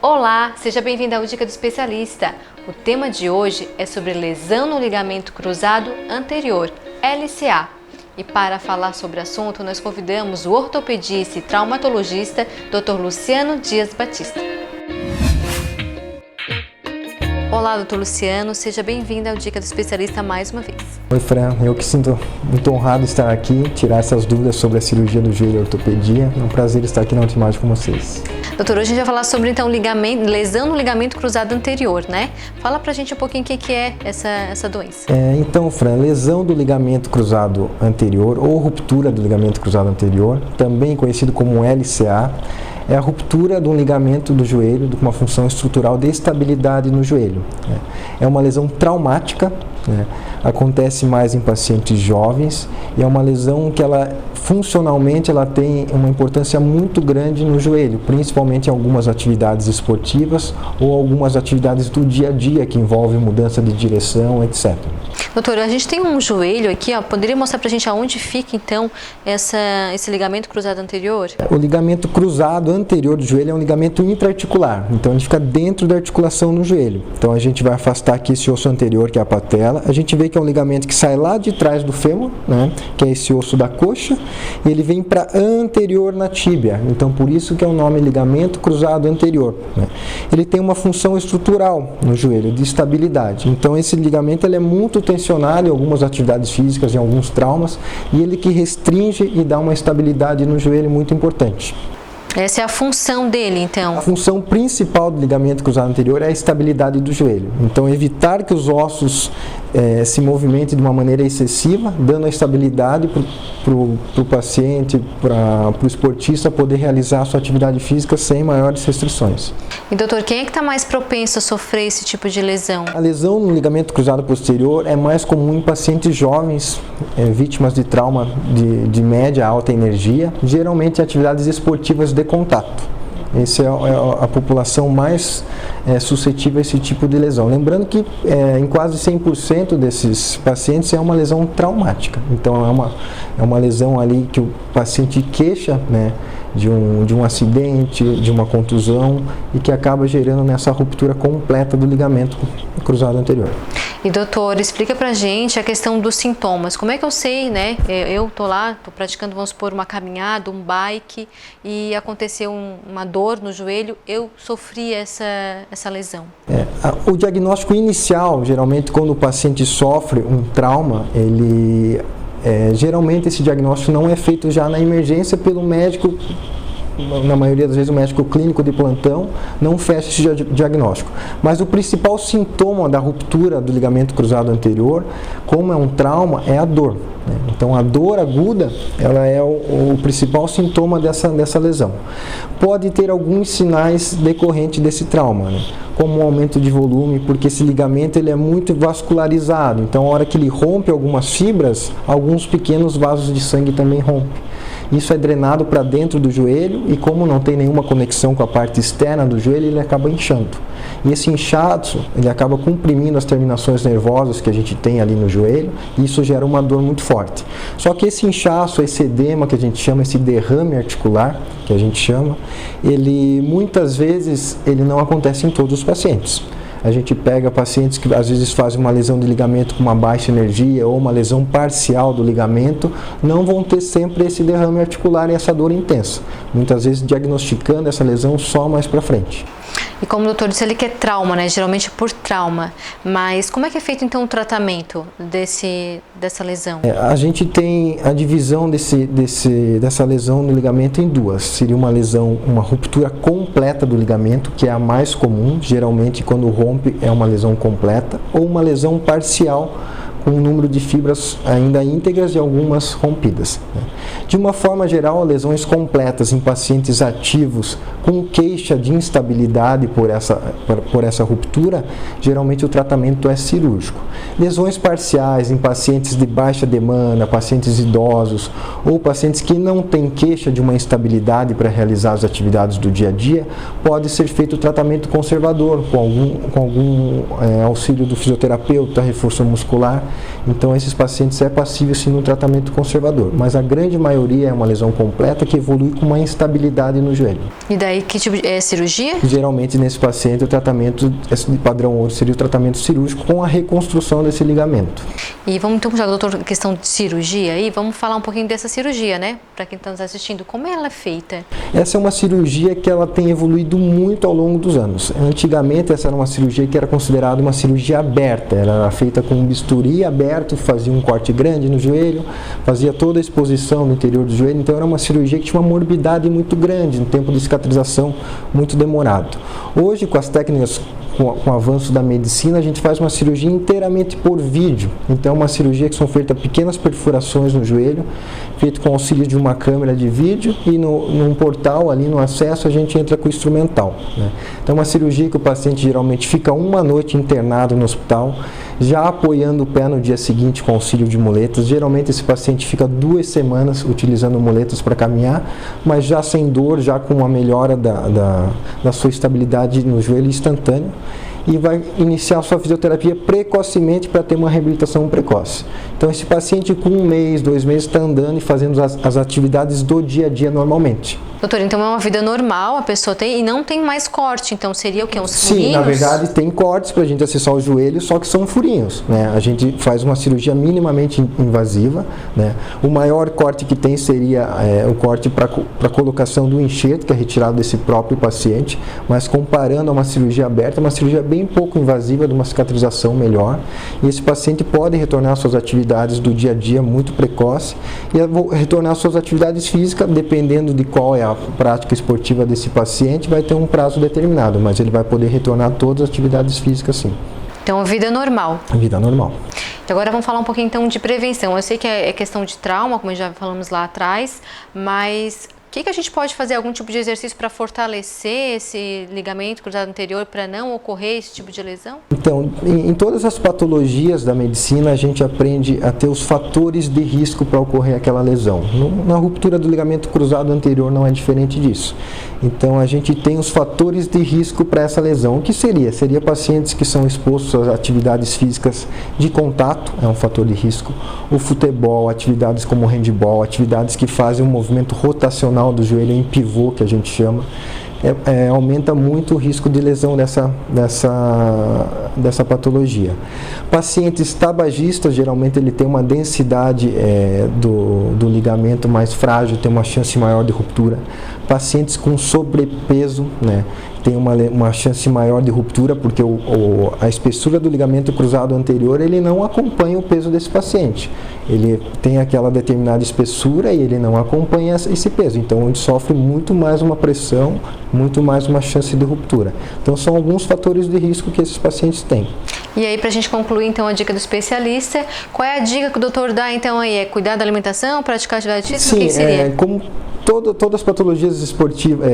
Olá, seja bem-vindo ao Dica do Especialista. O tema de hoje é sobre lesão no ligamento cruzado anterior, LCA. E para falar sobre o assunto, nós convidamos o ortopedista e traumatologista Dr. Luciano Dias Batista. Olá, Dr. Luciano, seja bem-vindo ao Dica do Especialista mais uma vez. Oi, Fran, eu que sinto muito honrado estar aqui, tirar essas dúvidas sobre a cirurgia do joelho e ortopedia. É um prazer estar aqui na Ultimate com vocês. Doutor, hoje a gente vai falar sobre então lesão no ligamento cruzado anterior, né? Fala pra gente um pouquinho o que é essa doença. Então, Fran, lesão do ligamento cruzado anterior ou ruptura do ligamento cruzado anterior, também conhecido como LCA, é a ruptura de um ligamento do joelho com uma função estrutural de estabilidade no joelho. É uma lesão traumática, acontece mais em pacientes jovens e é uma lesão que funcionalmente ela tem uma importância muito grande no joelho, principalmente em algumas atividades esportivas ou algumas atividades do dia a dia que envolvem mudança de direção, etc. Doutor, a gente tem um joelho aqui, poderia mostrar pra gente aonde fica então esse ligamento cruzado anterior? O ligamento cruzado anterior do joelho é um ligamento intraarticular, então ele fica dentro da articulação no joelho. Então a gente vai afastar aqui esse osso anterior, que é a patela, a gente vê que é um ligamento que sai lá de trás do fêmur, que é esse osso da coxa, e ele vem para anterior na tíbia, então por isso que é o nome ligamento cruzado anterior. Ele tem uma função estrutural no joelho, de estabilidade, então esse ligamento ele é muito tensionado em algumas atividades físicas, em alguns traumas, e ele que restringe e dá uma estabilidade no joelho muito importante. Essa é a função dele, então? A função principal do ligamento cruzado anterior é a estabilidade do joelho. Então, evitar que os ossos se movimentem de uma maneira excessiva, dando a estabilidade para o paciente, para o esportista poder realizar a sua atividade física sem maiores restrições. E doutor, quem é que está mais propenso a sofrer esse tipo de lesão? A lesão no ligamento cruzado posterior é mais comum em pacientes jovens, vítimas de trauma de média a alta energia, geralmente em atividades esportivas de contato. Essa é a população mais suscetível a esse tipo de lesão. Lembrando que em quase 100% desses pacientes é uma lesão traumática. Então é uma lesão ali que o paciente queixa, de um acidente, de uma contusão e que acaba gerando nessa ruptura completa do ligamento cruzado anterior. E doutor, explica pra gente a questão dos sintomas. Como é que eu sei, Eu tô praticando, vamos supor, uma caminhada, um bike e aconteceu uma dor no joelho, eu sofri essa lesão. O diagnóstico inicial, geralmente quando o paciente sofre um trauma, geralmente esse diagnóstico não é feito já na emergência pelo médico. Na maioria das vezes o médico clínico de plantão não fecha esse diagnóstico. Mas o principal sintoma da ruptura do ligamento cruzado anterior, como é um trauma, é a dor. Então a dor aguda, ela é o principal sintoma dessa lesão. Pode ter alguns sinais decorrentes desse trauma, como um aumento de volume, porque esse ligamento ele é muito vascularizado. Então a hora que ele rompe algumas fibras, alguns pequenos vasos de sangue também rompem. Isso é drenado para dentro do joelho e como não tem nenhuma conexão com a parte externa do joelho, ele acaba inchando. E esse inchaço, ele acaba comprimindo as terminações nervosas que a gente tem ali no joelho e isso gera uma dor muito forte. Só que esse inchaço, esse edema que a gente chama, esse derrame articular, que a gente chama, muitas vezes ele não acontece em todos os pacientes. A gente pega pacientes que às vezes fazem uma lesão de ligamento com uma baixa energia ou uma lesão parcial do ligamento, não vão ter sempre esse derrame articular e essa dor intensa. Muitas vezes diagnosticando essa lesão só mais para frente. E como o doutor disse ali que é trauma, geralmente por trauma, mas como é que é feito então o tratamento dessa lesão? A gente tem a divisão dessa lesão no ligamento em duas. Seria uma ruptura completa do ligamento, que é a mais comum, geralmente quando rompe é uma lesão completa, ou uma lesão parcial, com um número de fibras ainda íntegras e algumas rompidas. De uma forma geral, lesões completas em pacientes ativos com queixa de instabilidade por essa ruptura, geralmente o tratamento é cirúrgico. Lesões parciais em pacientes de baixa demanda, pacientes idosos ou pacientes que não têm queixa de uma instabilidade para realizar as atividades do dia a dia, pode ser feito o tratamento conservador com algum auxílio do fisioterapeuta, reforço muscular, Então esses pacientes é passível sim no tratamento conservador, mas a grande maioria é uma lesão completa que evolui com uma instabilidade no joelho. E daí que tipo é cirurgia? Geralmente nesse paciente o tratamento de padrão ouro seria o tratamento cirúrgico com a reconstrução desse ligamento. E vamos então, já doutor, questão de cirurgia aí, vamos falar um pouquinho dessa cirurgia, né? Para quem está nos assistindo, como ela é feita? Essa é uma cirurgia que ela tem evoluído muito ao longo dos anos. Antigamente essa era uma cirurgia que era considerada uma cirurgia aberta, ela era feita com um bisturi aberto, fazia um corte grande no joelho, fazia toda a exposição no interior do joelho, então era uma cirurgia que tinha uma morbidade muito grande, um tempo de cicatrização muito demorado. Hoje, com as técnicas, com o avanço da medicina, a gente faz uma cirurgia inteiramente por vídeo. Então, é uma cirurgia que são feitas pequenas perfurações no joelho, feito com auxílio de uma câmera de vídeo e num portal ali no acesso a gente entra com o instrumental, né? Então, é uma cirurgia que o paciente geralmente fica uma noite internado no hospital, já apoiando o pé no dia seguinte com auxílio de muletas. Geralmente esse paciente fica 2 semanas utilizando muletas para caminhar, mas já sem dor, já com uma melhora da sua estabilidade no joelho instantânea, e vai iniciar sua fisioterapia precocemente para ter uma reabilitação precoce. Então esse paciente com 1 mês, 2 meses está andando e fazendo as atividades do dia a dia normalmente. Doutor, então é uma vida normal, a pessoa tem e não tem mais corte, então seria o que? Uns furinhos? Sim, na verdade tem cortes para a gente acessar o joelho, só que são furinhos, né? A gente faz uma cirurgia minimamente invasiva, né? O maior corte que tem seria o corte para colocação do enxerto, que é retirado desse próprio paciente, mas comparando a uma cirurgia aberta, é uma cirurgia bem pouco invasiva, de uma cicatrização melhor, e esse paciente pode retornar às suas atividades do dia a dia muito precoce e retornar às suas atividades físicas, dependendo de qual é a prática esportiva desse paciente, vai ter um prazo determinado, mas ele vai poder retornar a todas as atividades físicas sim. Então, vida normal. Vida normal. Agora vamos falar um pouquinho então de prevenção. Eu sei que é questão de trauma, como já falamos lá atrás, mas o que a gente pode fazer? Algum tipo de exercício para fortalecer esse ligamento cruzado anterior para não ocorrer esse tipo de lesão? Então, em todas as patologias da medicina, a gente aprende a ter os fatores de risco para ocorrer aquela lesão. Na ruptura do ligamento cruzado anterior não é diferente disso. Então, a gente tem os fatores de risco para essa lesão. O que seria? Seria pacientes que são expostos a atividades físicas de contato, é um fator de risco. O futebol, atividades como o handball, atividades que fazem um movimento rotacional do joelho em pivô, que a gente chama, aumenta muito o risco de lesão dessa patologia. Pacientes tabagistas, geralmente ele tem uma densidade do ligamento mais frágil, tem uma chance maior de ruptura. Pacientes com sobrepeso, né, tem uma chance maior de ruptura, porque a espessura do ligamento cruzado anterior ele não acompanha o peso desse paciente. Ele tem aquela determinada espessura e ele não acompanha esse peso. Então ele sofre muito mais uma pressão, muito mais uma chance de ruptura. Então são alguns fatores de risco que esses pacientes têm. E aí, para a gente concluir então a dica do especialista, qual é a dica que o doutor dá então aí? É cuidar da alimentação, praticar atividade física? Sim, o que seria? Como todas as patologias esportivas,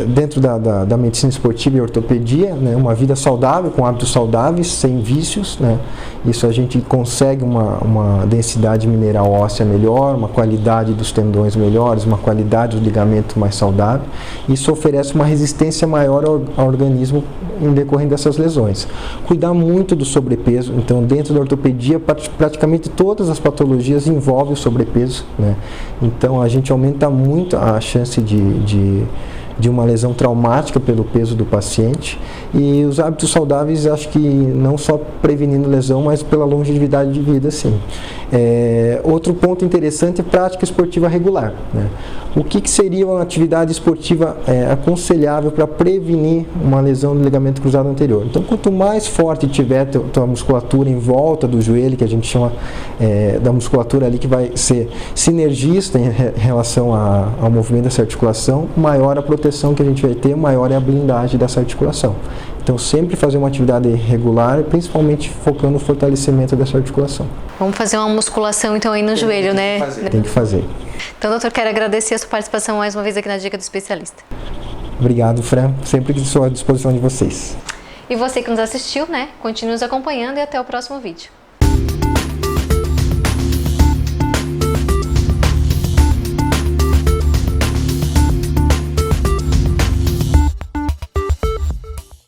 dentro da medicina esportiva e ortopedia, né, uma vida saudável, com hábitos saudáveis, sem vícios, né, isso a gente consegue uma densidade mineral óssea melhor, uma qualidade dos tendões melhores, uma qualidade do ligamento mais saudável. Isso oferece uma resistência maior ao organismo em decorrer dessas lesões. Cuidar muito do sobrepeso, então dentro da ortopedia praticamente todas as patologias envolvem o sobrepeso, né, então a gente aumenta muito a chance de uma lesão traumática pelo peso do paciente, e os hábitos saudáveis, acho que não só prevenindo lesão, mas pela longevidade de vida, sim. Outro ponto interessante é prática esportiva regular, né? O que seria uma atividade esportiva aconselhável para prevenir uma lesão do ligamento cruzado anterior? Então, quanto mais forte tiver a musculatura em volta do joelho, que a gente chama da musculatura ali que vai ser sinergista em relação ao movimento dessa articulação, maior a proteção que a gente vai ter, maior é a blindagem dessa articulação. Então, sempre fazer uma atividade regular, principalmente focando no fortalecimento dessa articulação. Vamos fazer uma musculação então aí no joelho, né? Tem que fazer. Então, doutor, quero agradecer a sua participação mais uma vez aqui na Dica do Especialista. Obrigado, Fran. Sempre estou à disposição de vocês. E você que nos assistiu, né? Continue nos acompanhando e até o próximo vídeo.